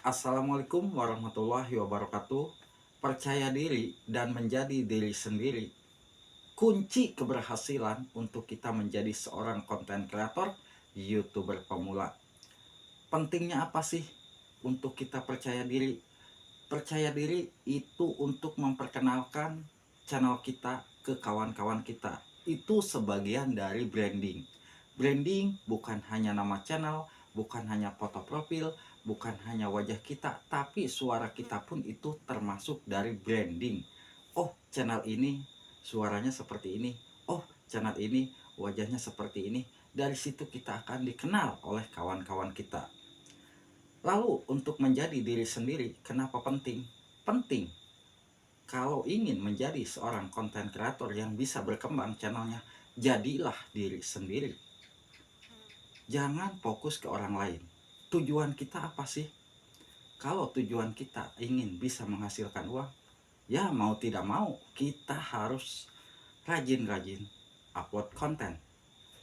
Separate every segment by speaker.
Speaker 1: Assalamualaikum warahmatullahi wabarakatuh. Percaya diri dan menjadi diri sendiri. Kunci keberhasilan untuk kita menjadi seorang konten kreator, YouTuber pemula. Pentingnya apa sih untuk kita percaya diri? Percaya diri itu untuk memperkenalkan channel kita ke kawan-kawan kita. Itu sebagian dari branding. Branding bukan hanya nama channel, bukan hanya foto profil, bukan hanya wajah kita, tapi suara kita pun itu termasuk dari branding. Oh, channel ini suaranya seperti ini. Oh, channel ini wajahnya seperti ini. Dari situ kita akan dikenal oleh kawan-kawan kita. Lalu untuk menjadi diri sendiri, kenapa penting? Penting. Kalau ingin menjadi seorang konten kreator yang bisa berkembang channelnya, jadilah diri sendiri. Jangan fokus ke orang lain. Tujuan kita apa sih? Kalau tujuan kita ingin bisa menghasilkan uang, ya mau tidak mau kita harus rajin-rajin upload konten.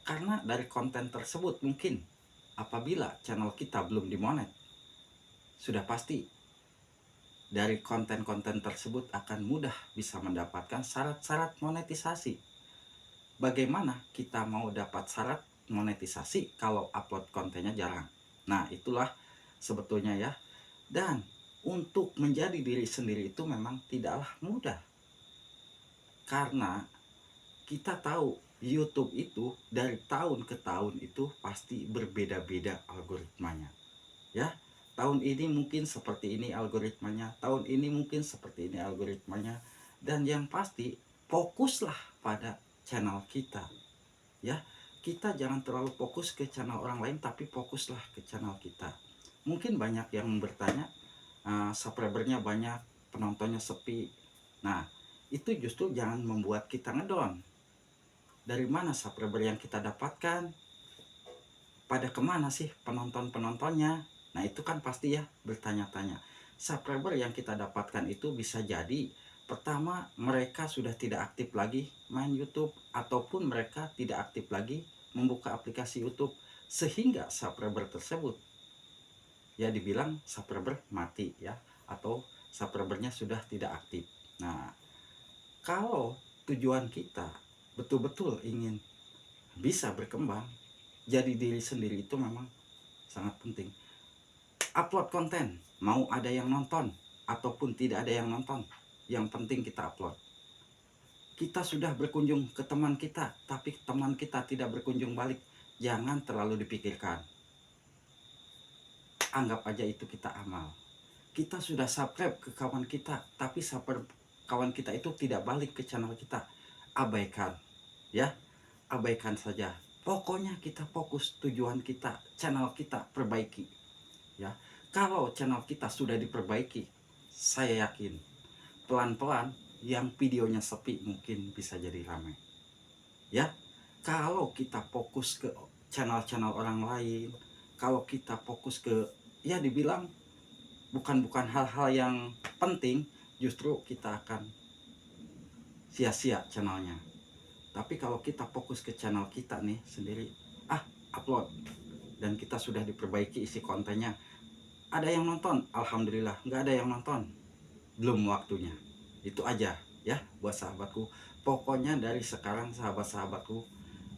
Speaker 1: Karena dari konten tersebut mungkin apabila channel kita belum dimonet, sudah pasti dari konten-konten tersebut akan mudah bisa mendapatkan syarat-syarat monetisasi. Bagaimana kita mau dapat syarat monetisasi kalau upload kontennya jarang? Nah, itulah sebetulnya ya. Dan untuk menjadi diri sendiri itu memang tidaklah mudah. Karena kita tahu YouTube itu dari tahun ke tahun itu pasti berbeda-beda algoritmanya. Ya, tahun ini mungkin seperti ini algoritmanya, tahun ini mungkin seperti ini algoritmanya. Dan yang pasti fokuslah pada channel kita. Ya, kita jangan terlalu fokus ke channel orang lain, tapi fokuslah ke channel kita. Mungkin banyak yang bertanya, subscribernya banyak, penontonnya sepi. Nah, itu justru jangan membuat kita ngedon. Dari mana subscriber yang kita dapatkan? Pada kemana sih penonton-penontonnya? Nah, itu kan pasti ya bertanya-tanya. Subscriber yang kita dapatkan itu bisa jadi pertama mereka sudah tidak aktif lagi main YouTube, ataupun mereka tidak aktif lagi membuka aplikasi YouTube, sehingga subscriber tersebut ya dibilang subscriber mati ya, atau subscribernya sudah tidak aktif. Nah, kalau tujuan kita betul-betul ingin bisa berkembang jadi diri sendiri, itu memang sangat penting. Upload konten, mau ada yang nonton ataupun tidak ada yang nonton, yang penting kita upload. Kita sudah berkunjung ke teman kita, tapi teman kita tidak berkunjung balik, jangan terlalu dipikirkan. Anggap aja itu kita amal. Kita sudah subscribe ke kawan kita, tapi kawan kita itu tidak balik ke channel kita, abaikan ya, abaikan saja. Pokoknya kita fokus, tujuan kita channel kita perbaiki ya. Kalau channel kita sudah diperbaiki, saya yakin pelan-pelan yang videonya sepi mungkin bisa jadi ramai ya. Kalau kita fokus ke channel-channel orang lain, kalau kita fokus ke ya dibilang bukan hal-hal yang penting, justru kita akan sia-sia channelnya. Tapi kalau kita fokus ke channel kita nih sendiri, upload, dan kita sudah diperbaiki isi kontennya, ada yang nonton, alhamdulillah. Nggak ada yang nonton, belum waktunya. Itu aja ya buat sahabatku. Pokoknya dari sekarang sahabat-sahabatku,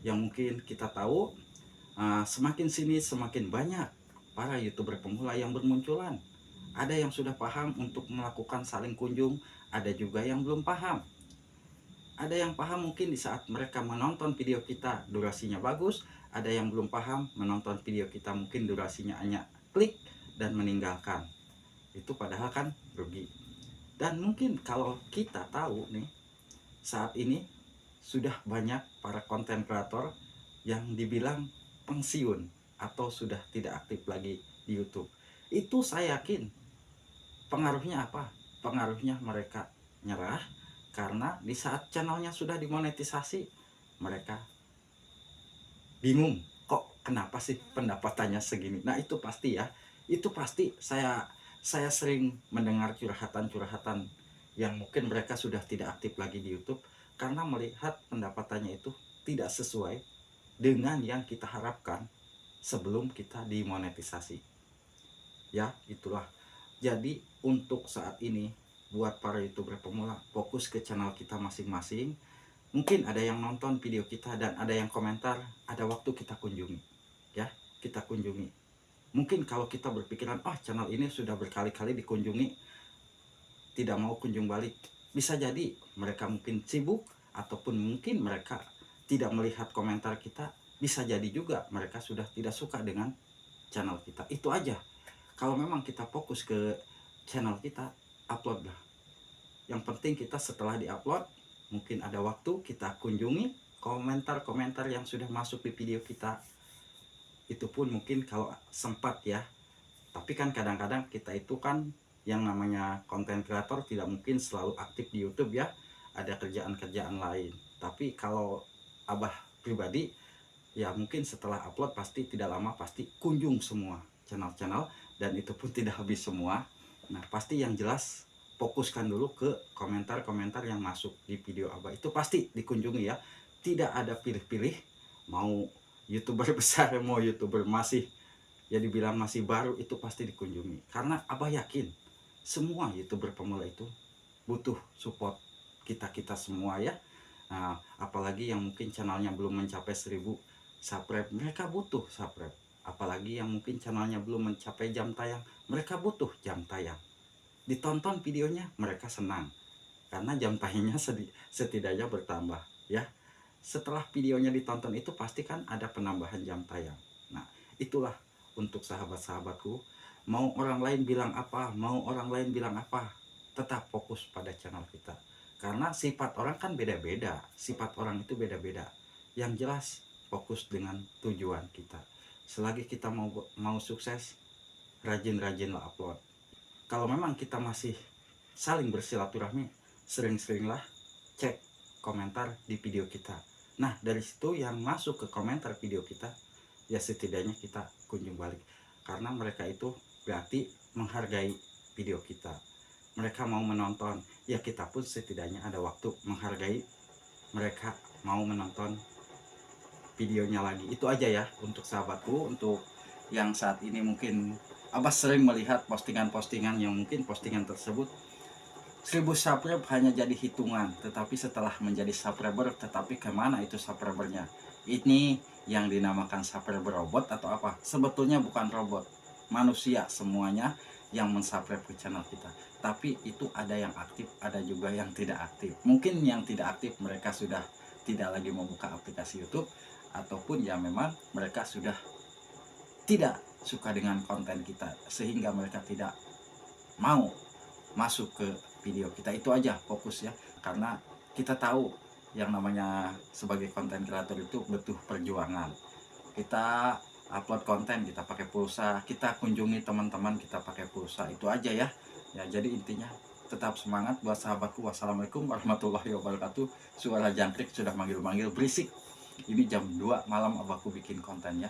Speaker 1: yang mungkin kita tahu, semakin sini semakin banyak para youtuber pemula yang bermunculan. Ada yang sudah paham untuk melakukan saling kunjung, ada juga yang belum paham. Ada yang paham mungkin di saat mereka menonton video kita durasinya bagus, ada yang belum paham menonton video kita mungkin durasinya hanya klik dan meninggalkan. Itu padahal kan rugi. Dan mungkin kalau kita tahu nih, saat ini sudah banyak para konten kreator yang dibilang pensiun atau sudah tidak aktif lagi di YouTube. Itu saya yakin pengaruhnya apa? Pengaruhnya mereka nyerah, karena di saat channelnya sudah dimonetisasi, mereka bingung, kok kenapa sih pendapatannya segini. Nah, itu pasti ya, itu pasti saya sering mendengar curhatan-curhatan yang mungkin mereka sudah tidak aktif lagi di YouTube karena melihat pendapatannya itu tidak sesuai dengan yang kita harapkan sebelum kita dimonetisasi. Ya, itulah Jadi untuk saat ini buat para YouTuber pemula, fokus ke channel kita masing-masing. Mungkin ada yang nonton video kita dan ada yang komentar, ada waktu kita kunjungi. Ya, kita kunjungi. Mungkin kalau kita berpikiran, oh channel ini sudah berkali-kali dikunjungi, tidak mau kunjung balik. Bisa jadi mereka mungkin sibuk, ataupun mungkin mereka tidak melihat komentar kita. Bisa jadi juga mereka sudah tidak suka dengan channel kita. Itu aja. Kalau memang kita fokus ke channel kita, upload lah. Yang penting kita setelah diupload, mungkin ada waktu kita kunjungi komentar-komentar yang sudah masuk di video kita. Itu pun mungkin kalau sempat ya. Tapi kan kadang-kadang kita itu kan yang namanya konten kreator tidak mungkin selalu aktif di YouTube ya. Ada kerjaan-kerjaan lain. Tapi kalau Abah pribadi, ya mungkin setelah upload pasti tidak lama pasti kunjung semua channel-channel, dan itu pun tidak habis semua. Nah pasti yang jelas fokuskan dulu ke komentar-komentar yang masuk di video Abah, itu pasti dikunjungi ya. Tidak ada pilih-pilih, mau YouTuber besar mau YouTuber masih ya dibilang masih baru, itu pasti dikunjungi. Karena Abah yakin semua YouTuber pemula itu butuh support kita semua ya. Nah, apalagi yang mungkin channelnya belum mencapai 1000 subscribe, mereka butuh subscribe. Apalagi yang mungkin channelnya belum mencapai jam tayang, mereka butuh jam tayang. Ditonton videonya, mereka senang karena jam tayangnya setidaknya bertambah ya. Setelah videonya ditonton itu pasti kan ada penambahan jam tayang. Nah itulah untuk sahabat-sahabatku, mau orang lain bilang apa, mau orang lain bilang apa, tetap fokus pada channel kita. Karena sifat orang kan beda-beda, sifat orang itu beda-beda. Yang jelas fokus dengan tujuan kita. Selagi kita mau sukses, rajin-rajinlah upload. Kalau memang kita masih saling bersilaturahmi, sering-seringlah cek komentar di video kita. Nah dari situ yang masuk ke komentar video kita, ya setidaknya kita kunjung balik. Karena mereka itu berarti menghargai video kita. Mereka mau menonton, ya kita pun setidaknya ada waktu menghargai mereka mau menonton videonya lagi. Itu aja ya untuk sahabatku. Untuk yang saat ini mungkin Abah sering melihat postingan-postingan yang mungkin postingan tersebut 1000 subscribe hanya jadi hitungan, tetapi setelah menjadi subscriber, tetapi kemana itu subscribernya? Ini yang dinamakan subscriber robot atau apa? Sebetulnya bukan robot, manusia semuanya yang mensubscribe ke channel kita. Tapi itu ada yang aktif, ada juga yang tidak aktif. Mungkin yang tidak aktif mereka sudah tidak lagi membuka aplikasi YouTube, ataupun ya memang mereka sudah tidak suka dengan konten kita sehingga mereka tidak mau masuk ke video kita. Itu aja fokus ya, karena kita tahu yang namanya sebagai konten kreator itu butuh perjuangan. Kita upload konten kita pakai pulsa, kita kunjungi teman-teman kita pakai pulsa. Itu aja ya. Ya jadi intinya tetap semangat buat sahabatku. Wassalamualaikum warahmatullahi wabarakatuh. Suara jangkrik sudah manggil-manggil berisik. Ini jam 2 malam abahku bikin konten ya.